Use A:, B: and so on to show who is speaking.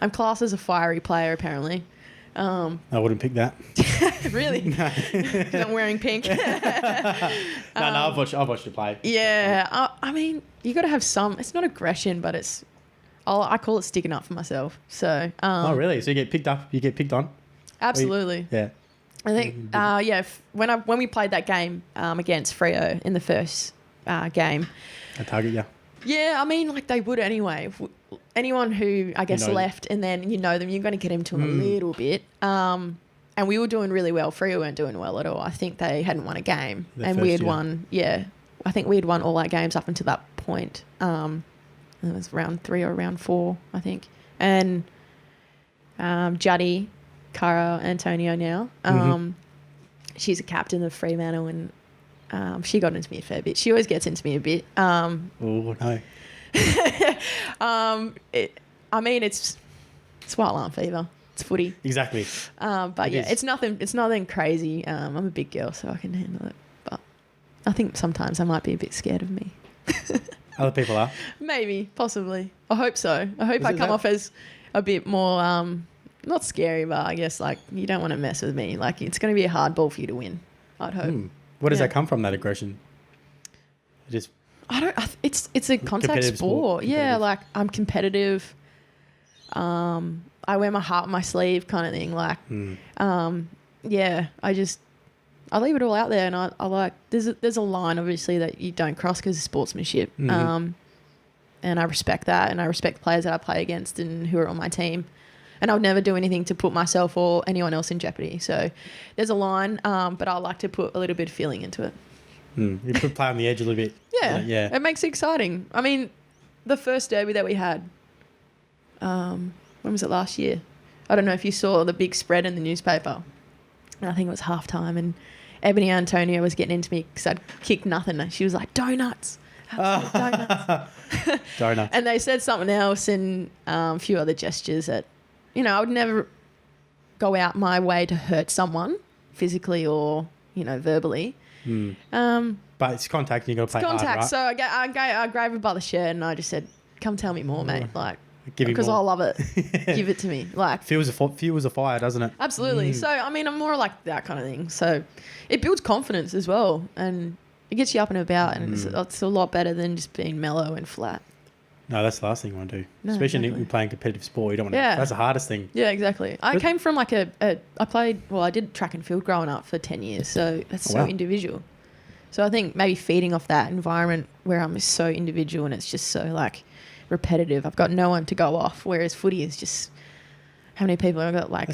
A: I'm classed as a fiery player, apparently.
B: I wouldn't pick that.
A: Really?
B: No.
A: 'Cause I'm wearing pink.
B: No, I've watched you play.
A: Yeah. I mean, you got to have some. It's not aggression, but I call it sticking up for myself. So.
B: Oh, really? So you get picked up? You get picked on?
A: Absolutely.
B: Yeah.
A: I think. When we played that game against Freo in the first game.
B: I target you.
A: Yeah, I mean, like they would anyway. Anyone who, I guess, left and then you know them, you're going to get into them a little bit. And we were doing really well. Freo weren't doing well at all. I think they hadn't won a game. We had won, I think we had won all our games up until that point. It was round 3 or round 4, I think. And Juddy, Cara Antonio now, she's a captain of Fremantle and she got into me a fair bit. She always gets into me a bit.
B: Oh, no.
A: I mean, it's white line fever. It's footy.
B: Exactly.
A: But it's nothing crazy. I'm a big girl, so I can handle it. But I think sometimes I might be a bit scared of me.
B: Other people are?
A: Maybe, possibly. I hope so. I hope I come off as a bit more, not scary, but I guess like you don't want to mess with me. Like it's going to be a hard ball for you to win, I'd hope.
B: Where does that come from, that aggression?
A: It's a contact sport. Yeah, like I'm competitive. I wear my heart on my sleeve kind of thing. Like, I leave it all out there and I like, there's a line obviously that you don't cross because of sportsmanship. And I respect that and I respect the players that I play against and who are on my team. And I would never do anything to put myself or anyone else in jeopardy. So there's a line, but I like to put a little bit of feeling into it.
B: You put play on the edge a little bit.
A: Yeah. It makes it exciting. I mean, the first derby that we had, when was it, last year? I don't know if you saw the big spread in the newspaper. And I think it was halftime and Ebony Antonio was getting into me because I'd kicked nothing. And she was like, donuts. Donuts.
B: Donuts.
A: And they said something else and a few other gestures that, I would never go out my way to hurt someone physically or, verbally.
B: But it's contact and you've got to play hard, right?
A: So I grabbed her by the shirt and I just said, come tell me more, mate. Like,
B: Give me
A: because
B: more.
A: I love it. Give it to me. Like
B: fuels a fire, doesn't it?
A: Absolutely. So, I mean, I'm more like that kind of thing. So it builds confidence as well and it gets you up and about and it's a lot better than just being mellow and flat.
B: No, that's the last thing you want to do.
A: No,
B: especially
A: exactly.
B: when you're playing competitive sport. You don't want to. That's the hardest thing.
A: Yeah, exactly. I came from like I did track and field growing up for 10 years. So that's so individual. So I think maybe feeding off that environment where I'm so individual and it's just so like repetitive. I've got no one to go off. Whereas footy is just, how many people have got like